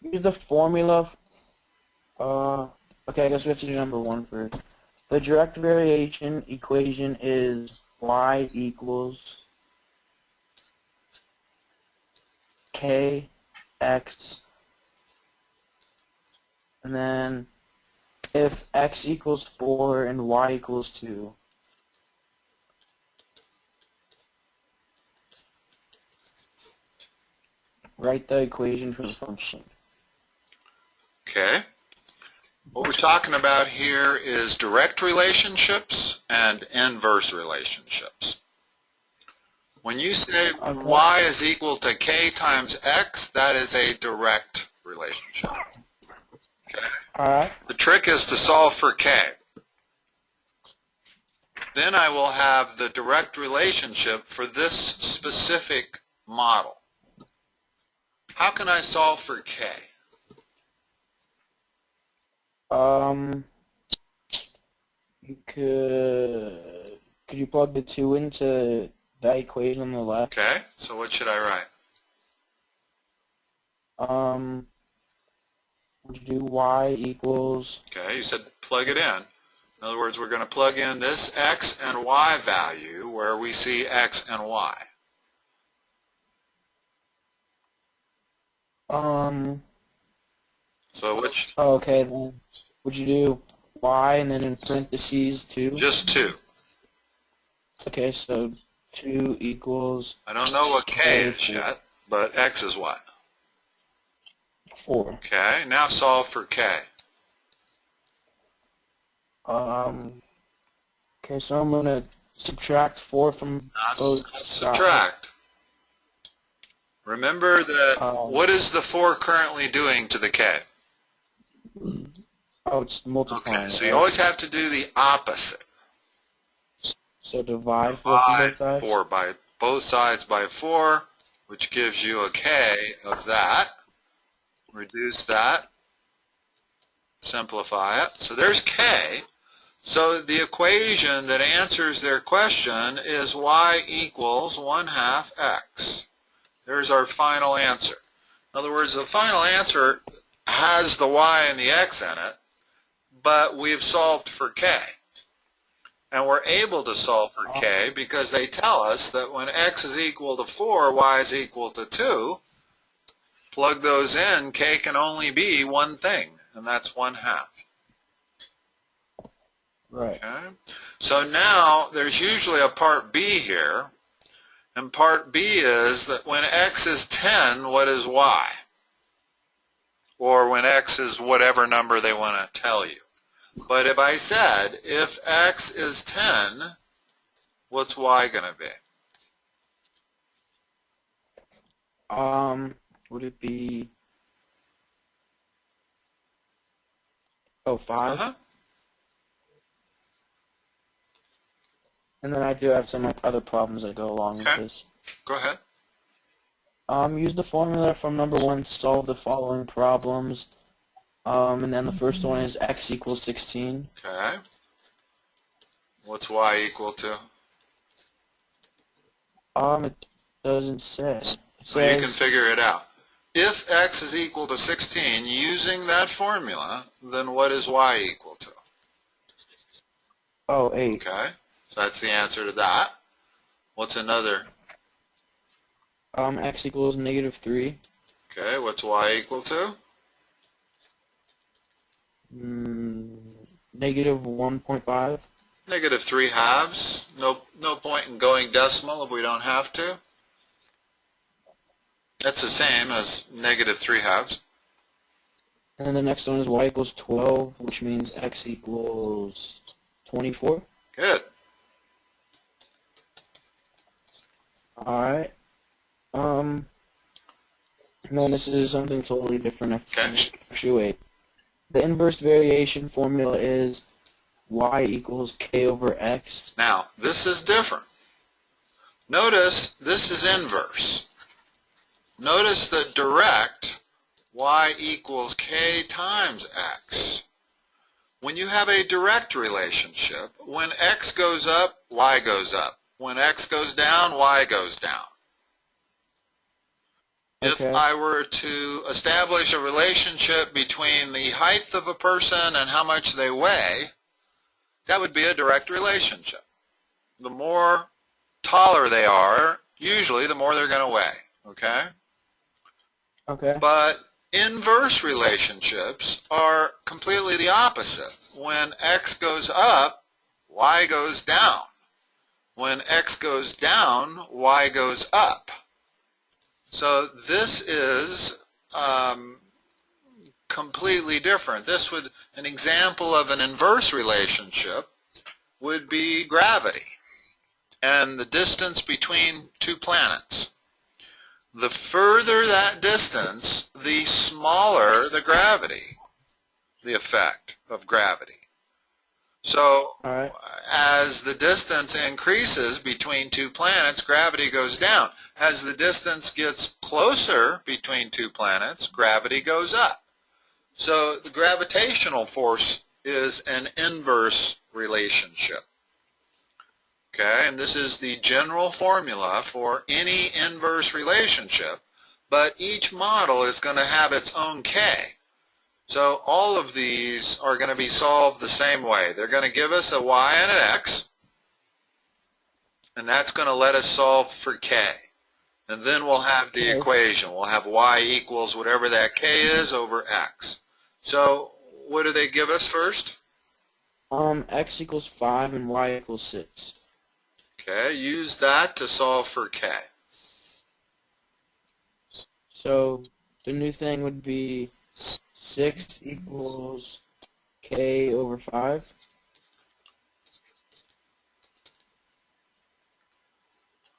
use the formula. Okay, I guess we have to do number 1 first. The direct variation equation is y equals kx, and then if x equals 4 and y equals 2, write the equation for the function. Okay. What we're talking about here is direct relationships and inverse relationships. When you say y is equal to k times x, that is a direct relationship. Okay. Alright. The trick is to solve for k. Then I will have the direct relationship for this specific model. How can I solve for k? You could you plug the 2 into that equation on the left? Okay, so what should I write? Would you do y equals... Okay, you said plug it in. In other words, we're going to plug in this x and y value where we see x and y. So which? Okay, then would you do y and then in parentheses 2? Just 2. Okay, so 2 equals... I don't know what k is yet, but x is what? 4. Okay, now solve for k. Okay, so I'm going to subtract 4 from both sides. Subtract. Remember that what is the 4 currently doing to the k? Oh, it's multiplying. Okay, so you always have to do the opposite. So divide 4 from both sides? 4 by both sides by 4, which gives you a k of that. Reduce that. Simplify it. So there's k. So the equation that answers their question is y equals 1/2 x. There's our final answer. In other words, the final answer has the y and the x in it, but we've solved for k. And we're able to solve for k because they tell us that when x is equal to 4, y is equal to 2. Plug those in, k can only be one thing, and that's 1/2. Right. Okay? So now there's usually a part B here, and part B is that when x is 10, what is y? Or when x is whatever number they want to tell you. But if I said, if x is 10, what's y going to be? Would it be... Oh, 5? Uh-huh. And then I do have some other problems that go along with this. Go ahead. Use the formula from number 1 to solve the following problems. And then the first one is x equals 16. Okay. What's y equal to? It doesn't say. So you can figure it out. If x is equal to 16, using that formula, then what is y equal to? Oh, 8. Okay. So that's the answer to that. What's another? X equals -3. Okay. What's y equal to? -1.5. -3/2. No point in going decimal if we don't have to. That's the same as -3/2. And then the next one is y equals 12, which means x equals 24. Good. Alright. And then this is something totally different. Actually, wait. The inverse variation formula is y equals k over x. Now, this is different. Notice this is inverse. Notice that direct, y equals k times x. When you have a direct relationship, when x goes up, y goes up. When x goes down, y goes down. If I were to establish a relationship between the height of a person and how much they weigh, that would be a direct relationship. The more taller they are, usually the more they're going to weigh, okay? Okay. But inverse relationships are completely the opposite. When x goes up, y goes down. When x goes down, y goes up. So this is completely different. An example of an inverse relationship would be gravity and the distance between two planets. The further that distance, the smaller the gravity, the effect of gravity. So as the distance increases between two planets, gravity goes down. As the distance gets closer between two planets, gravity goes up. So the gravitational force is an inverse relationship. Okay, and this is the general formula for any inverse relationship, but each model is going to have its own K. So all of these are going to be solved the same way. They're going to give us a y and an x, and that's going to let us solve for K. And then we'll have the equation. We'll have y equals whatever that K is over x. So what do they give us first? X equals 5 and y equals 6. Okay, use that to solve for K. So the new thing would be 6 equals K over 5.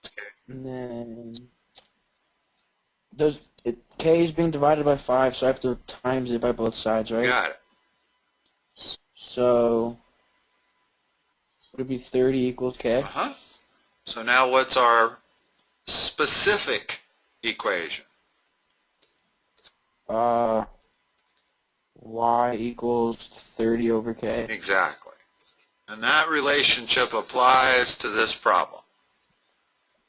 Okay. And then K is being divided by 5, so I have to times it by both sides, right? Got it. So would it be 30 equals K? Uh-huh. So now what's our specific equation? Y equals 30 over K. Exactly. And that relationship applies to this problem.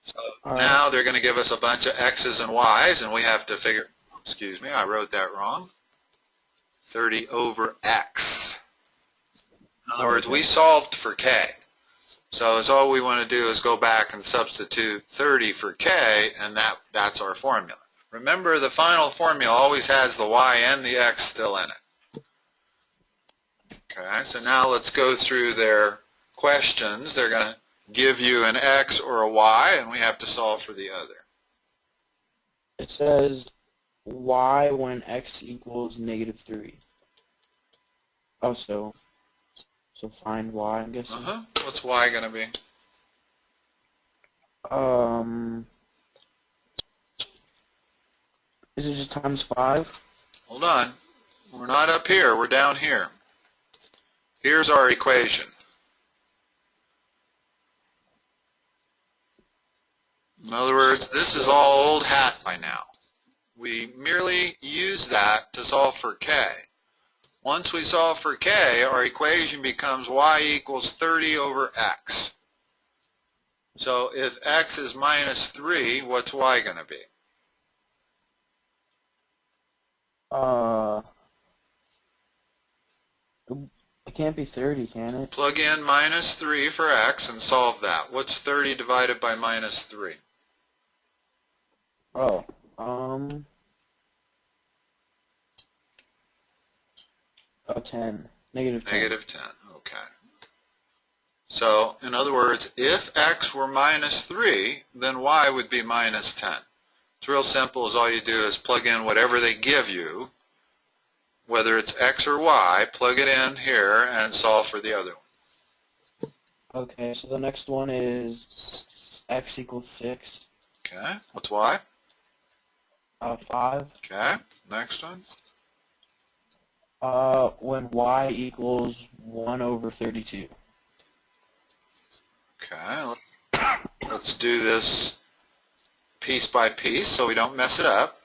So now they're going to give us a bunch of x's and y's, and we have to figure, excuse me, I wrote that wrong, 30 over x. In other words, we solved for K. So it's all we want to do is go back and substitute 30 for K, and that's our formula. Remember, the final formula always has the y and the x still in it. Okay, so now let's go through their questions. They're going to give you an x or a y, and we have to solve for the other. It says y when x equals -3. Oh, so find y, I'm guessing. What's y going to be? Is it just times 5? Hold on. We're not up here. We're down here. Here's our equation. In other words, this is all old hat by now. We merely use that to solve for K. Once we solve for K, our equation becomes y equals 30 over x. So if x is -3, what's y going to be? It can't be 30, can it? Plug in -3 for x and solve that. What's 30 divided by -3? Oh, -10. -10, okay. So, in other words, if x were -3, then y would be -10. It's real simple. As all you do is plug in whatever they give you, whether it's x or y, plug it in here and solve for the other one. Okay, so the next one is x equals 6. Okay, what's y? 5. Okay, next one. When y equals 1 over 32. Okay, let's do this piece by piece so we don't mess it up.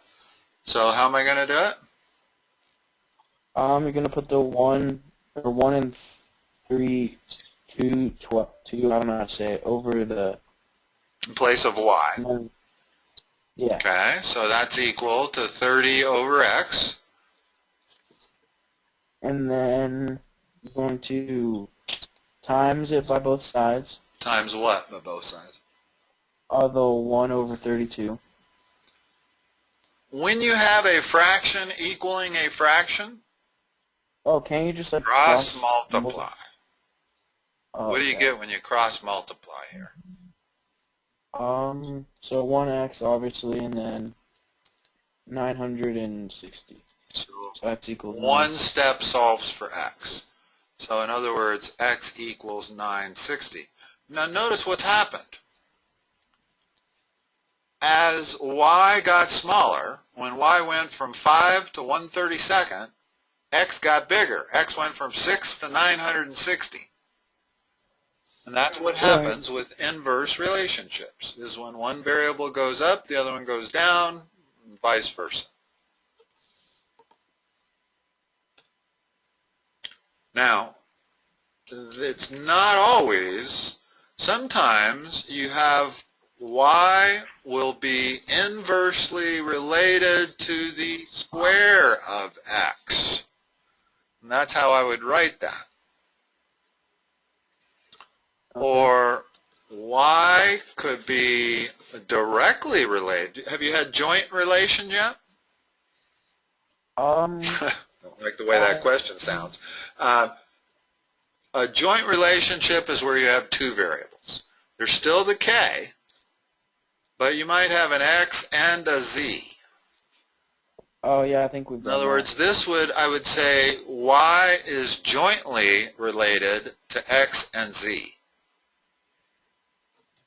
So how am I going to do it? You're going to put the 1 and 3, 2, I don't know how to say it, over the... In place of y. Yeah. Okay, so that's equal to 30 over x. And then I'm going to times it by both sides. Times what by both sides? The 1 over 32. When you have a fraction equaling a fraction, Oh, can't you just like cross multiply. Oh, What do you okay. get when you cross multiply here? So 1x obviously, and then 960. So X equals one 960. step solves for x. So in other words, x equals 960. Now notice what's happened. As y got smaller, when y went from 5 to 1/32, x got bigger. X went from 6 to 960. And that's what happens with inverse relationships, is when one variable goes up, the other one goes down, and vice versa. Now, it's not always. Sometimes you have y will be inversely related to the square of x. And that's how I would write that. Okay. Or y could be directly related. Have you had joint relation yet? Don't like the way that question sounds. A joint relationship is where you have two variables. There's still the k, but you might have an x and a z. Oh yeah, I think we've done In other words, this would, I would say, y is jointly related to x and z.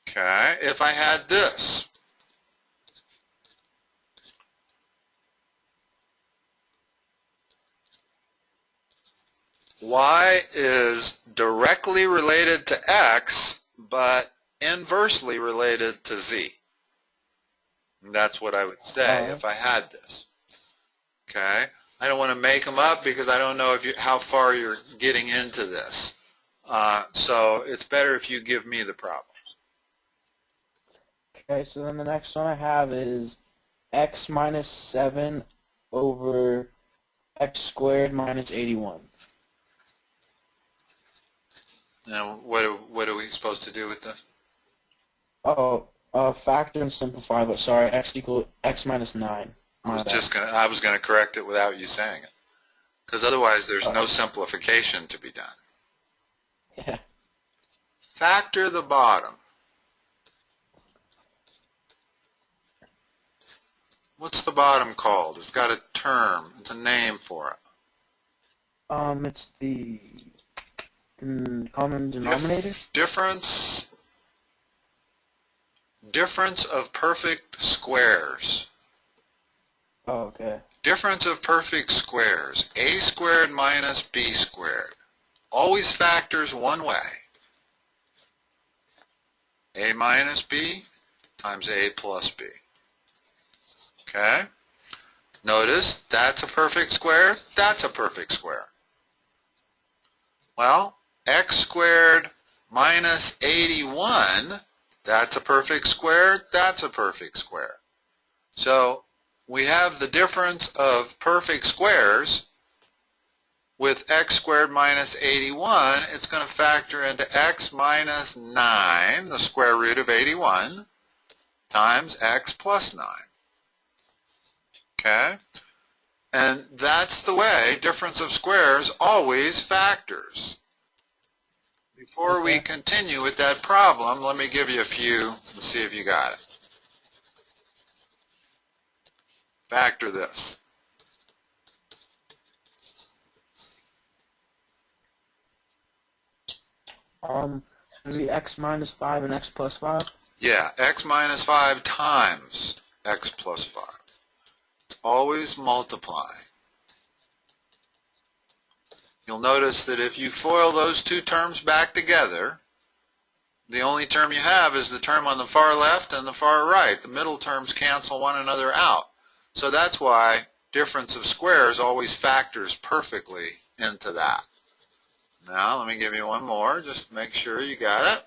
Okay, if I had this, y is directly related to x, but inversely related to z. And that's what I would say if I had this. Okay, I don't want to make them up because I don't know if how far you're getting into this. So it's better if you give me the problems. Okay, so then the next one I have is x minus 7 over x squared minus 81. Now, what are we supposed to do with this? Oh, factor and simplify, but sorry, x minus 9. I was gonna correct it without you saying it, because otherwise there's no simplification to be done. Yeah. Factor the bottom. What's the bottom called? It's got a term. It's a name for it. It's the common denominator? Difference of perfect squares. Oh, okay. Difference of perfect squares. A squared minus b squared. Always factors one way. A minus b times a plus b. Okay? Notice that's a perfect square, that's a perfect square. Well, x squared minus 81, that's a perfect square, that's a perfect square. So we have the difference of perfect squares. With x squared minus 81, it's going to factor into x minus 9, the square root of 81, times x plus 9. Okay? And that's the way difference of squares always factors. Before we continue with that problem, let me give you a few and see if you got it. Factor this. Maybe x minus 5 and x plus 5? Yeah, x minus 5 times x plus 5. It's always multiply. You'll notice that if you FOIL those two terms back together, the only term you have is the term on the far left and the far right. The middle terms cancel one another out. So that's why difference of squares always factors perfectly into that. Now, let me give you one more, just to make sure you got it.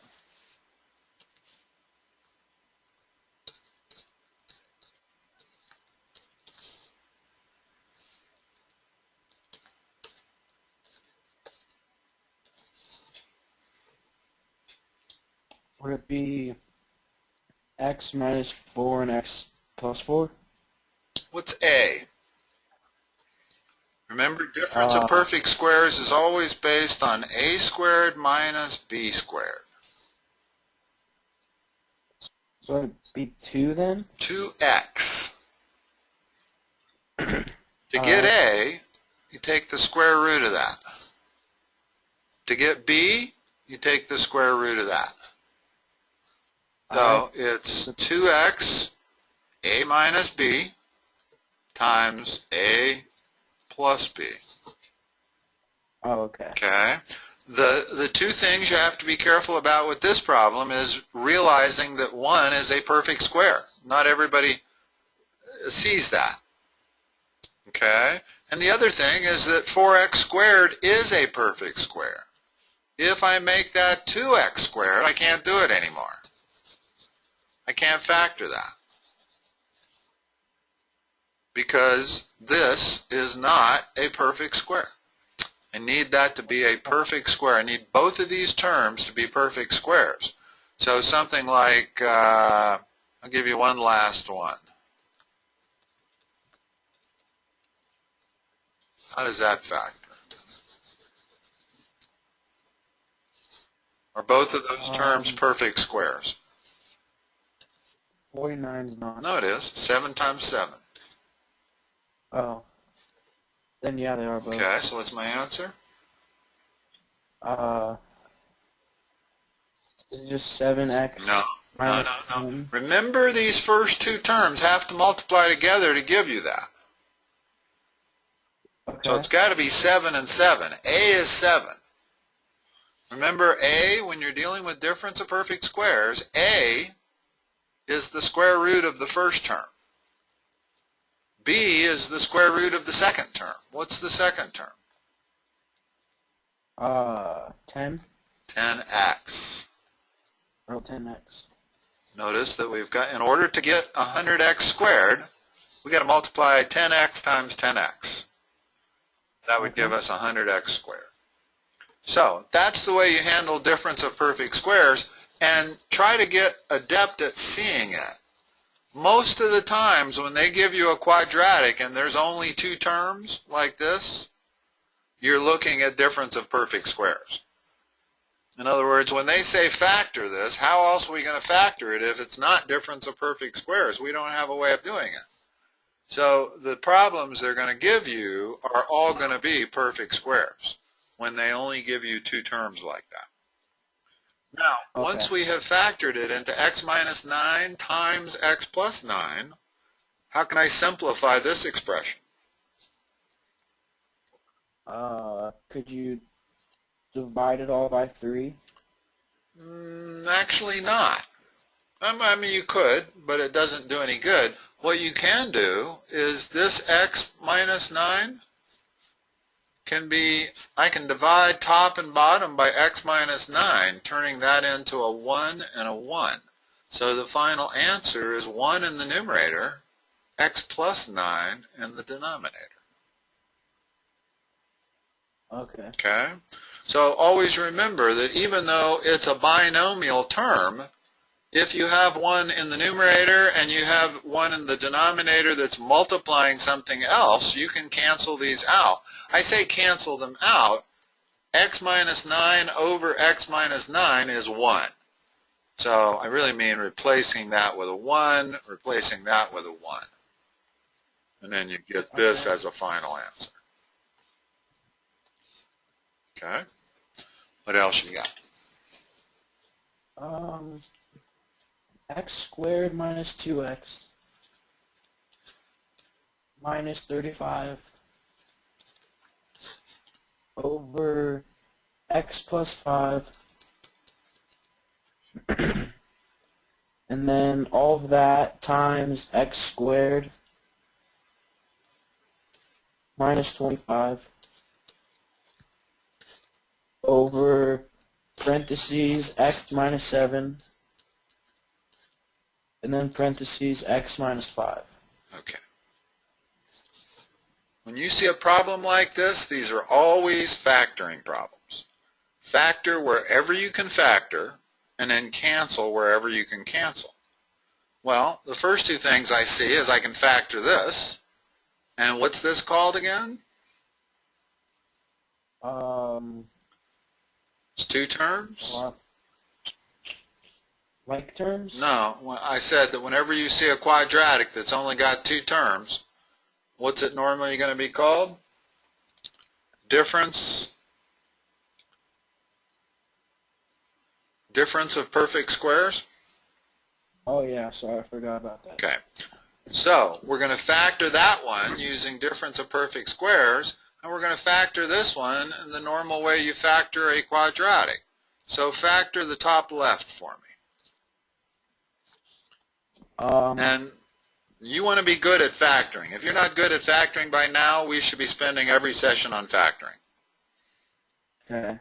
Would it be x minus 4 and x plus 4? What's A? Remember, difference of perfect squares is always based on a squared minus b squared. So it'd be 2 then? 2x. To get A, you take the square root of that. To get B, you take the square root of that. So it's 2x A minus B times A plus B. Oh, okay. Okay. The two things you have to be careful about with this problem is realizing that 1 is a perfect square. Not everybody sees that. Okay? And the other thing is that 4x squared is a perfect square. If I make that 2x squared, I can't do it anymore. I can't factor that. Because this is not a perfect square. I need that to be a perfect square. I need both of these terms to be perfect squares. So something like, I'll give you one last one. How does that factor? Are both of those terms perfect squares? 49 is not. No, it is. 7 times 7. Oh. Then yeah, they are both. Okay, so what's my answer? Is it just 7x No. minus No. 10? Remember, these first two terms have to multiply together to give you that. Okay. So it's got to be 7 and 7. A is 7. Remember, A, when you're dealing with difference of perfect squares, A is the square root of the first term. B is the square root of the second term. What's the second term? 10? 10x. Or 10x. Notice that we've got, in order to get 100x squared, we've got to multiply 10x times 10x. That would give us 100x squared. So that's the way you handle difference of perfect squares, and try to get adept at seeing it. Most of the times when they give you a quadratic and there's only two terms like this, you're looking at difference of perfect squares. In other words, when they say factor this, how else are we going to factor it if it's not difference of perfect squares? We don't have a way of doing it. So the problems they're going to give you are all going to be perfect squares when they only give you two terms like that. Now, once we have factored it into x minus 9 times x plus 9, how can I simplify this expression? Could you divide it all by 3? Actually not. I mean, you could, but it doesn't do any good. What you can do is this x minus 9 can be, I can divide top and bottom by x minus 9, turning that into a 1 and a 1. So the final answer is 1 in the numerator, x plus 9 in the denominator. Okay? So always remember that even though it's a binomial term, if you have 1 in the numerator and you have 1 in the denominator that's multiplying something else, you can cancel these out. I say cancel them out. X minus 9 over x minus 9 is 1. So I really mean replacing that with a 1, replacing that with a 1. And then you get this as a final answer. Okay? What else you got? X squared minus 2x minus 35 over x plus 5 and then all of that times x squared minus 25 over parentheses x minus 7 and then parentheses x minus 5. Okay. When you see a problem like this, these are always factoring problems. Factor wherever you can factor, and then cancel wherever you can cancel. Well, the first two things I see is I can factor this. And what's this called again? It's two terms? Like terms? No, I said that whenever you see a quadratic that's only got two terms, what's it normally going to be called? Difference of perfect squares? Oh yeah, sorry, I forgot about that. Okay. So we're going to factor that one using difference of perfect squares, and we're going to factor this one in the normal way you factor a quadratic. So factor the top left for me. And you want to be good at factoring. If you're not good at factoring by now, we should be spending every session on factoring. Okay.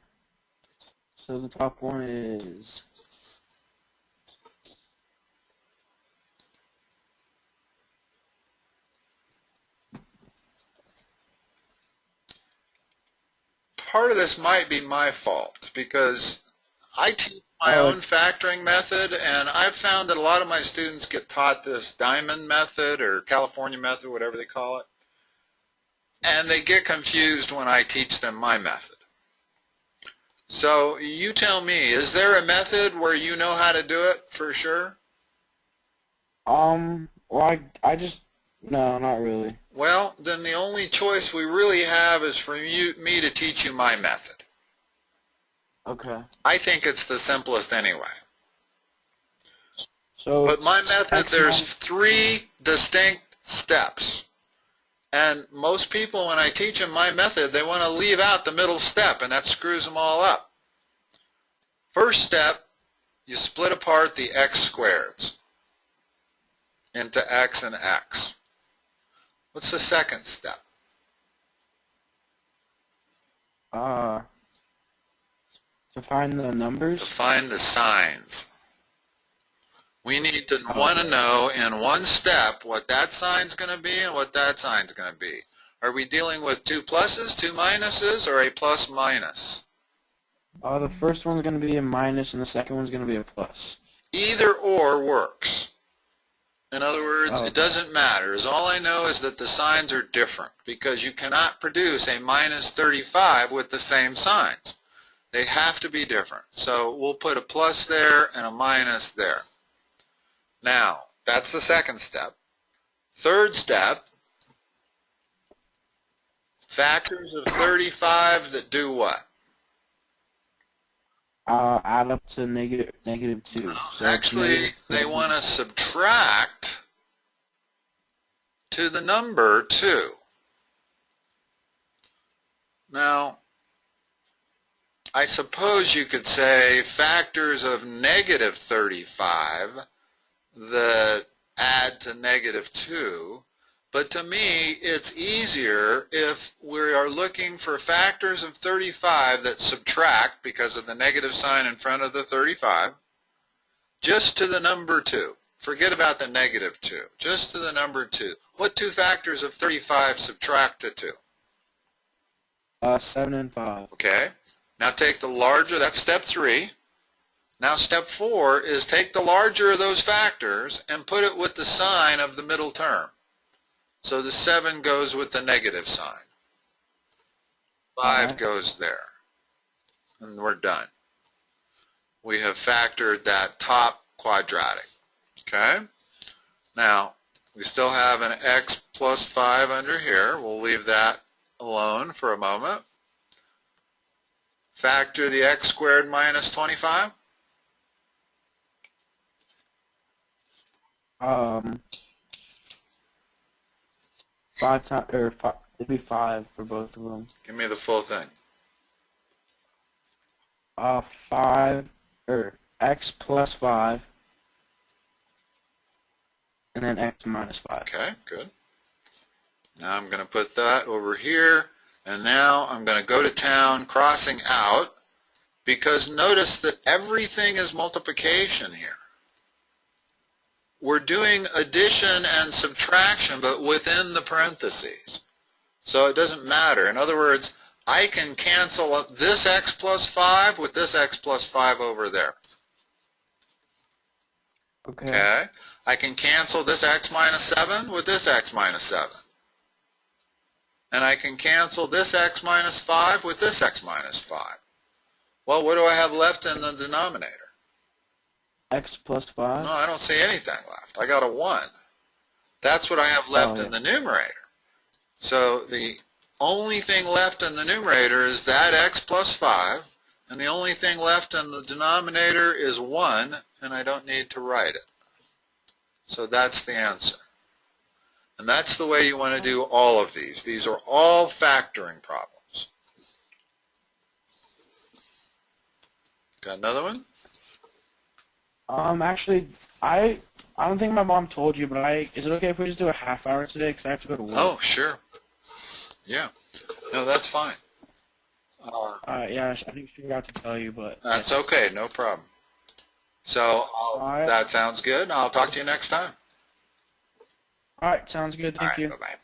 So the top one is part of this might be my fault because I teach my own factoring method, and I've found that a lot of my students get taught this diamond method or California method, whatever they call it, and they get confused when I teach them my method. So you tell me, is there a method where you know how to do it for sure? well, I just, no, not really. Well, then the only choice we really have is for me to teach you my method. Okay. I think it's the simplest anyway. So, but my method, there's 3 distinct steps. And most people, when I teach them my method, they want to leave out the middle step, and that screws them all up. First step, you split apart the x squareds into x and x. What's the second step? To find the numbers? To find the signs. We need to want to know in one step what that sign's going to be and what that sign's going to be. Are we dealing with 2 pluses, 2 minuses, or a plus minus? The first one's going to be a minus and the second one's going to be a plus. Either or works. In other words, it doesn't matter. All I know is that the signs are different because you cannot produce a minus 35 with the same signs. They have to be different. So we'll put a plus there and a minus there. Now, that's the second step. Third step, factors of 35 that do what? Add up to negative 2. So actually, they want to subtract to the number 2. Now, I suppose you could say factors of negative 35 that add to negative 2, but to me it's easier if we are looking for factors of 35 that subtract because of the negative sign in front of the 35 just to the number 2. Forget about the negative 2, just to the number 2. What 2 factors of 35 subtract to 2? 7 and 5. Okay. Now take the larger, that's step 3. Now step 4 is take the larger of those factors and put it with the sign of the middle term. So the 7 goes with the negative sign. 5 goes there. And we're done. We have factored that top quadratic. Okay? Now, we still have an x plus 5 under here. We'll leave that alone for a moment. Factor the x squared minus 25. 5 times, or 5, it'd be 5 for both of them. Give me the full thing. 5, or x plus 5, and then x minus 5. Okay, good. Now I'm going to put that over here, and now I'm going to go to town crossing out, because notice that everything is multiplication here. We're doing addition and subtraction, but within the parentheses. So it doesn't matter. In other words, I can cancel this x plus 5 with this x plus 5 over there. Okay. Okay? I can cancel this x minus 7 with this x minus 7. And I can cancel this x minus 5 with this x minus 5. Well, what do I have left in the denominator? X plus 5? No, I don't see anything left. I got a 1. That's what I have left in the numerator. So the only thing left in the numerator is that x plus 5, and the only thing left in the denominator is 1, and I don't need to write it. So that's the answer. And that's the way you want to do all of these. These are all factoring problems. Got another one? Actually, I don't think my mom told you, but is it okay if we just do a half hour today, because I have to go to work? Oh, sure. Yeah. No, that's fine. Yeah, I think she forgot to tell you, but... That's okay, no problem. So, that sounds good. I'll talk to you next time. Alright, sounds good. Thank you. Bye-bye.